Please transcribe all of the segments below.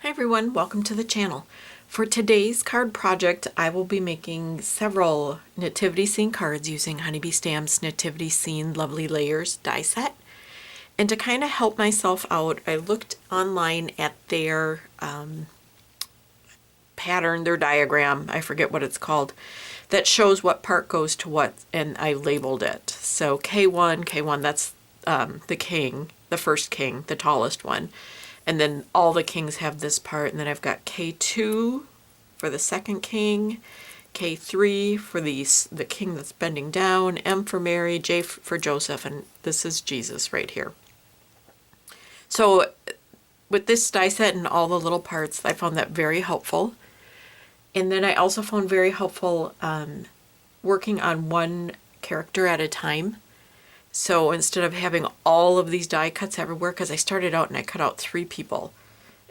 Hi everyone, welcome to the channel. For today's card project, I will be making several nativity scene cards using Honeybee Stamp's Nativity Scene Lovely Layers die set. And to kind of help myself out, I looked online at their pattern, their diagram, I forget what it's called, that shows what part goes to what, and I labeled it. So K1, that's the king, the first king, the tallest one. And then all the kings have this part, and then I've got K2 for the second king, K3 for the king that's bending down, M for Mary, J for Joseph, and this is Jesus right here. So with this die set and all the little parts, I found that very helpful. And then I also found very helpful working on one character at a time. So instead of having all of these die cuts everywhere, because I started out and I cut out 3 people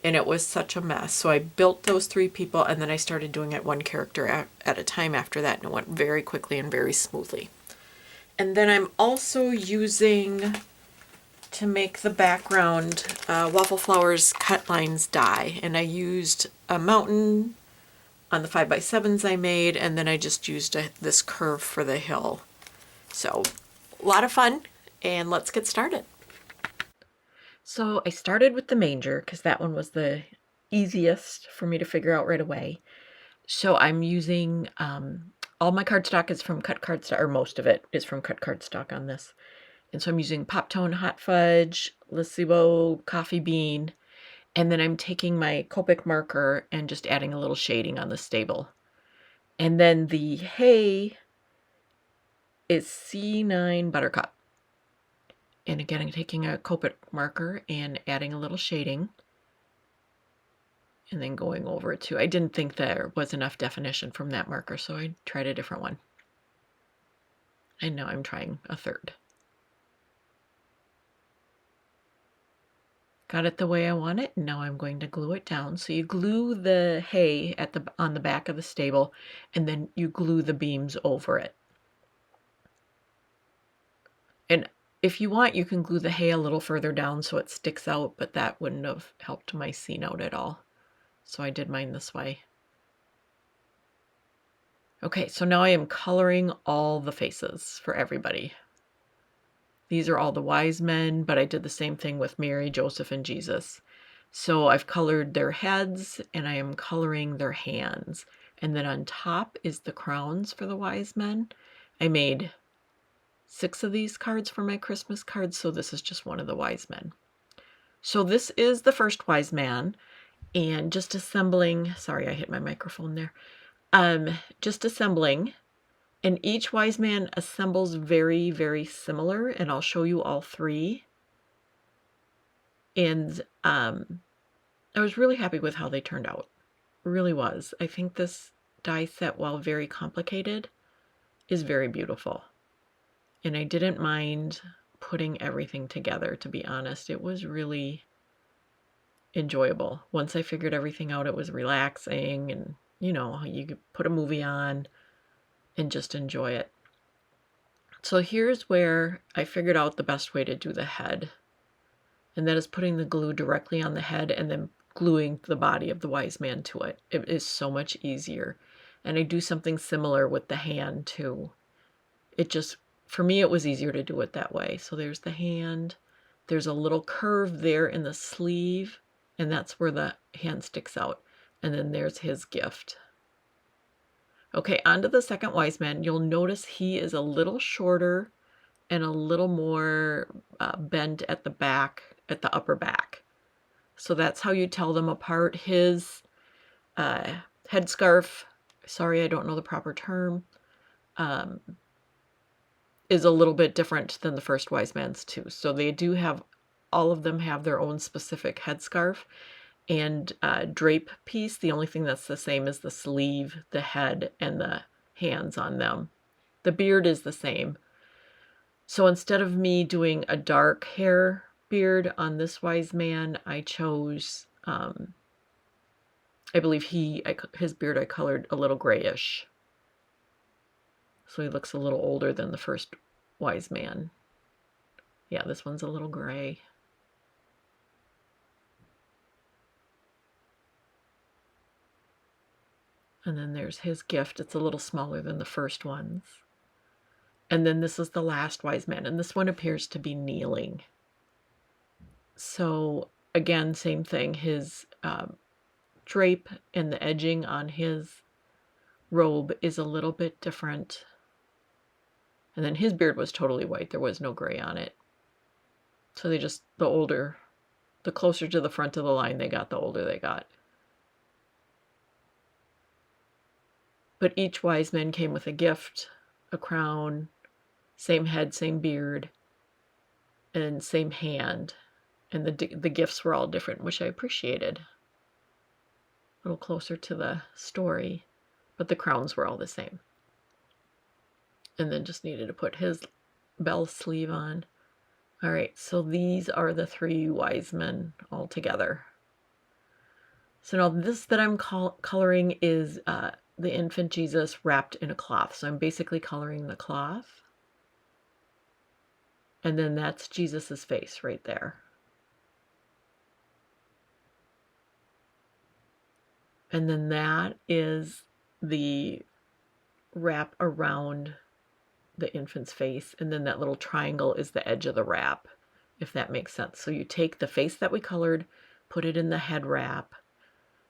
and it was such a mess. So I built those 3 people and then I started doing it one character at a time after that, and it went very quickly and very smoothly. And then I'm also using, to make the background, Waffle Flowers Cut Lines die, and I used a mountain on the 5x7s I made, and then I just used this curve for the hill. So a lot of fun, and let's get started. So I started with the manger because that one was the easiest for me to figure out right away. So I'm using, all my cardstock is from Cut Cardstock, or most of it is from Cut Cardstock on this. And so I'm using Pop Tone Hot Fudge, Lacebo Coffee Bean, and then I'm taking my Copic marker and just adding a little shading on the stable. And then the hay is C9 Buttercup. And again, I'm taking a Copic marker and adding a little shading. And then going over it too. I didn't think there was enough definition from that marker, so I tried a different one. And now I'm trying a third. Got it the way I want it, and now I'm going to glue it down. So you glue the hay on the back of the stable, and then you glue the beams over it. And if you want, you can glue the hay a little further down so it sticks out, but that wouldn't have helped my scene out at all. So I did mine this way. Okay, so now I am coloring all the faces for everybody. These are all the wise men, but I did the same thing with Mary, Joseph, and Jesus. So I've colored their heads and I am coloring their hands. And then on top is the crowns for the wise men. I made 6 of these cards for my Christmas cards, so this is just one of the wise men. So this is the first wise man, and just assembling, sorry I hit my microphone there, just assembling. And each wise man assembles very, very similar, and I'll show you all 3. And I was really happy with how they turned out. Really was. I think this die set, while very complicated, is very beautiful. And I didn't mind putting everything together, to be honest. It was really enjoyable. Once I figured everything out, it was relaxing, and you know, you could put a movie on and just enjoy it. So here's where I figured out the best way to do the head. And that is putting the glue directly on the head and then gluing the body of the wise man to it. It is so much easier. And I do something similar with the hand too. It just, for me, it was easier to do it that way. So there's the hand. There's a little curve there in the sleeve, and that's where the hand sticks out. And then there's his gift. Okay, on to the second wise man. You'll notice he is a little shorter and a little more bent at the back, at the upper back. So that's how you tell them apart. His headscarf, sorry, I don't know the proper term, is a little bit different than the first wise man's too. So they do have, all of them have their own specific headscarf and drape piece. The only thing that's the same is the sleeve, the head, and the hands on them. The beard is the same. So instead of me doing a dark hair beard on this wise man, I chose, I believe his beard I colored a little grayish. So he looks a little older than the first wise man. Yeah, this one's a little gray. And then there's his gift. It's a little smaller than the first ones. And then this is the last wise man. And this one appears to be kneeling. So again, same thing. His drape and the edging on his robe is a little bit different. And then his beard was totally white. There was no gray on it. So they just, the closer to the front of the line they got, the older they got. But each wise man came with a gift, a crown, same head, same beard, and same hand. And the gifts were all different, which I appreciated. A little closer to the story, but the crowns were all the same. And then just needed to put his bell sleeve on. All right, so these are the 3 wise men all together. So now this that I'm coloring is the infant Jesus wrapped in a cloth. So I'm basically coloring the cloth. And then that's Jesus's face right there. And then that is the wrap around the infant's face. And then that little triangle is the edge of the wrap, if that makes sense. So you take the face that we colored, put it in the head wrap,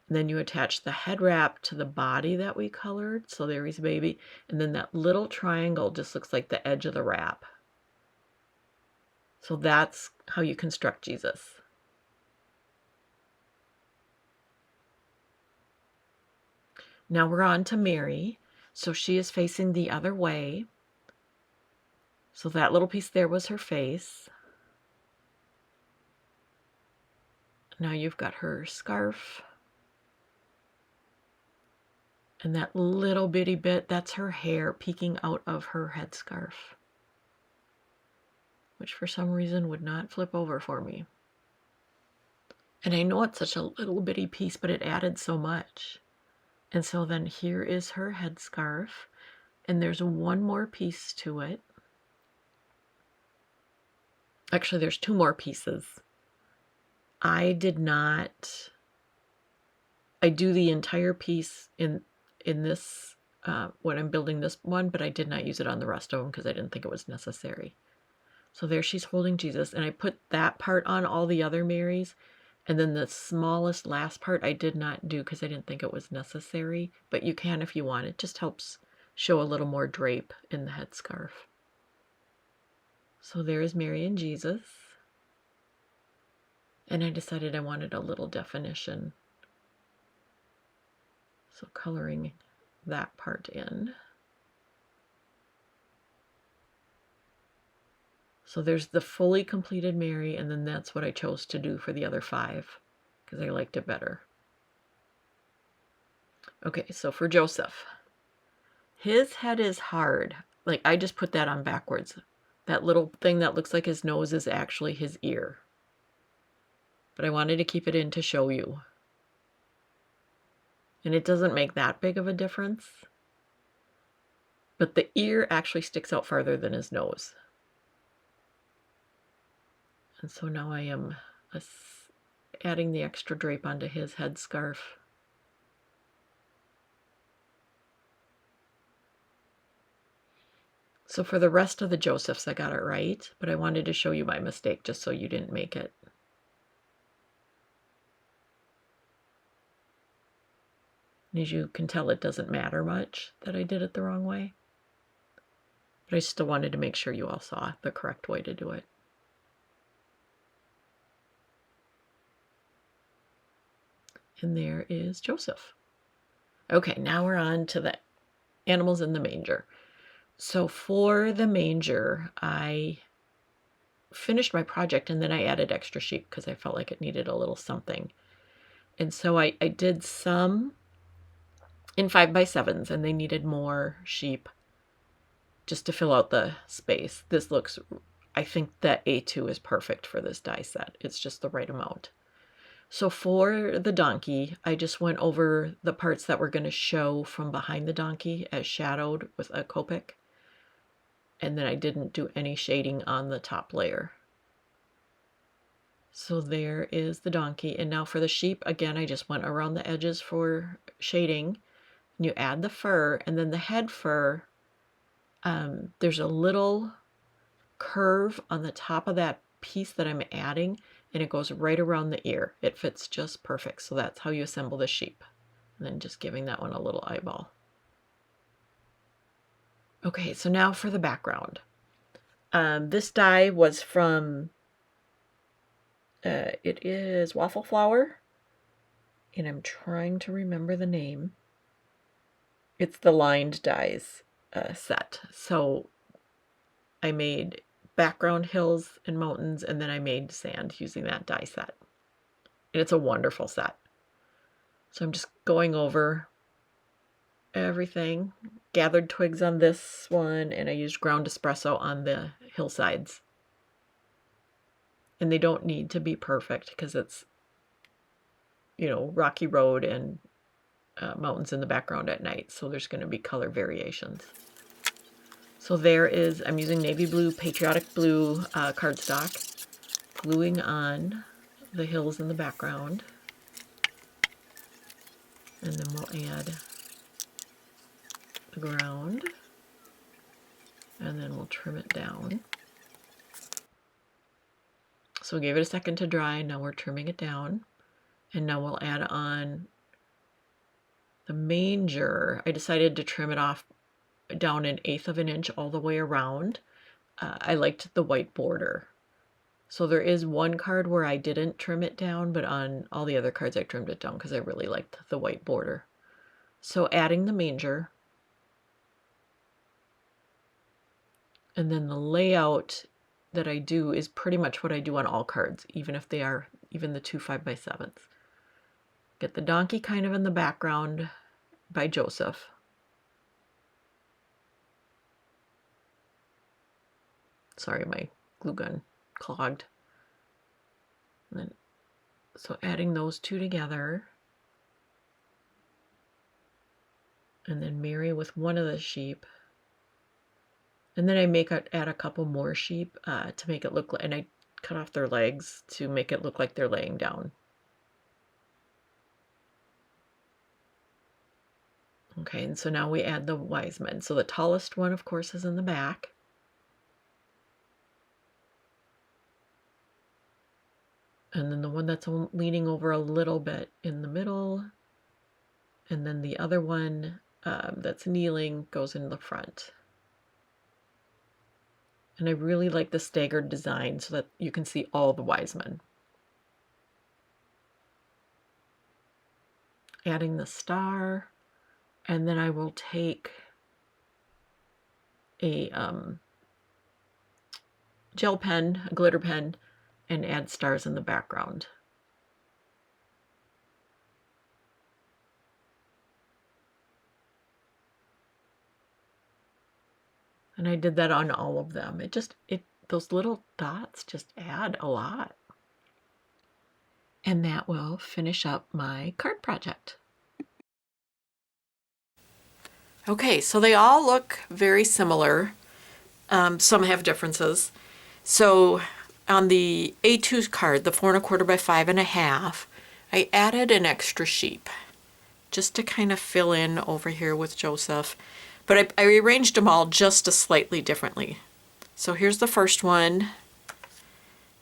and then you attach the head wrap to the body that we colored. So there is baby. And then that little triangle just looks like the edge of the wrap. So that's how you construct Jesus. Now we're on to Mary. So she is facing the other way. So that little piece there was her face. Now you've got her scarf. And that little bitty bit, that's her hair peeking out of her headscarf, which for some reason would not flip over for me. And I know it's such a little bitty piece, but it added so much. And so then here is her headscarf, and there's one more piece to it. Actually, there's 2 more pieces. I do the entire piece in this, when I'm building this one, but I did not use it on the rest of them because I didn't think it was necessary. So there she's holding Jesus, and I put that part on all the other Marys, and then the smallest last part I did not do because I didn't think it was necessary, but you can if you want. It just helps show a little more drape in the headscarf. So there is Mary and Jesus, and I decided I wanted a little definition. So coloring that part in. So there's the fully completed Mary, and then that's what I chose to do for the other 5 because I liked it better. Okay, so for Joseph, his head is hard. Like I just put that on backwards. That little thing that looks like his nose is actually his ear. But I wanted to keep it in to show you. And it doesn't make that big of a difference. But the ear actually sticks out farther than his nose. And so now I am adding the extra drape onto his headscarf. So for the rest of the Josephs, I got it right, but I wanted to show you my mistake just so you didn't make it. And as you can tell, it doesn't matter much that I did it the wrong way. But I still wanted to make sure you all saw the correct way to do it. And there is Joseph. Okay, now we're on to the animals in the manger. So for the manger, I finished my project and then I added extra sheep because I felt like it needed a little something. And so I did some in 5x7s, and they needed more sheep just to fill out the space. This looks, I think that A2 is perfect for this die set. It's just the right amount. So for the donkey, I just went over the parts that were going to show from behind the donkey as shadowed with a Copic. And then I didn't do any shading on the top layer. So there is the donkey. And now for the sheep, again, I just went around the edges for shading. And you add the fur, and then the head fur, there's a little curve on the top of that piece that I'm adding, and it goes right around the ear. It fits just perfect. So that's how you assemble the sheep. And then just giving that one a little eyeball. Okay, so now for the background. This die was from, it is Waffle Flower, and I'm trying to remember the name. It's the lined dies set. So I made background hills and mountains, and then I made sand using that die set. And it's a wonderful set. So I'm just going over everything. Gathered twigs on this one, and I used ground espresso on the hillsides. And they don't need to be perfect because it's, you know, rocky road and mountains in the background at night. So there's going to be color variations. So there is, I'm using navy blue, patriotic blue cardstock, gluing on the hills in the background. And then we'll add the ground. And then we'll trim it down. So we gave it a second to dry. Now we're trimming it down. And now we'll add on the manger. I decided to trim it off down 1/8 of an inch all the way around. I liked the white border. So there is one card where I didn't trim it down, but on all the other cards I trimmed it down because I really liked the white border. So adding the manger. And then the layout that I do is pretty much what I do on all cards, even if they are even the 2 5x7s. Get the donkey kind of in the background by Joseph. Sorry, my glue gun clogged. And then, so adding those two together. And then Mary with one of the sheep. And then I add a couple more sheep to make it look like, and I cut off their legs to make it look like they're laying down. Okay, and so now we add the wise men. So the tallest one, of course, is in the back. And then the one that's leaning over a little bit in the middle. And then the other one that's kneeling goes in the front. And I really like the staggered design so that you can see all the wise men. Adding the star, and then I will take a gel pen, a glitter pen, and add stars in the background. And I did that on all of them. Those little dots just add a lot. And that will finish up my card project. Okay, so they all look very similar. Some have differences. So on the A2 card, the 4 1/4 by 5 1/2, I added an extra sheep just to kind of fill in over here with Joseph. But I rearranged them all just slightly differently. So here's the first one.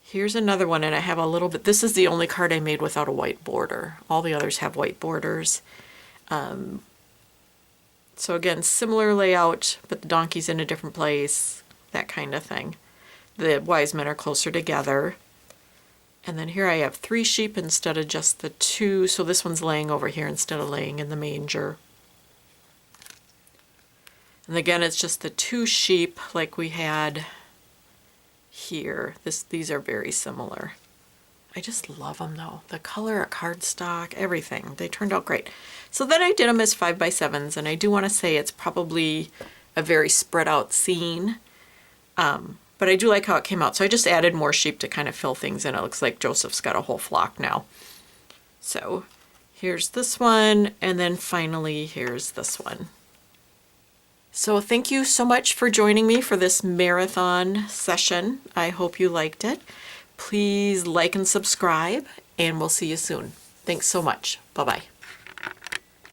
Here's another one, and I have a little bit, this is the only card I made without a white border. All the others have white borders. So again, similar layout, but the donkey's in a different place, that kind of thing. The wise men are closer together. And then here I have 3 sheep instead of just the 2. So this one's laying over here instead of laying in the manger. And again, it's just the 2 sheep like we had here. These are very similar. I just love them though. The color, cardstock, everything. They turned out great. So then I did them as 5x7s, and I do want to say it's probably a very spread out scene. But I do like how it came out. So I just added more sheep to kind of fill things in. It looks like Joseph's got a whole flock now. So here's this one, and then finally here's this one. So thank you so much for joining me for this marathon session. I hope you liked it. Please like and subscribe, and we'll see you soon. Thanks so much. Bye-bye.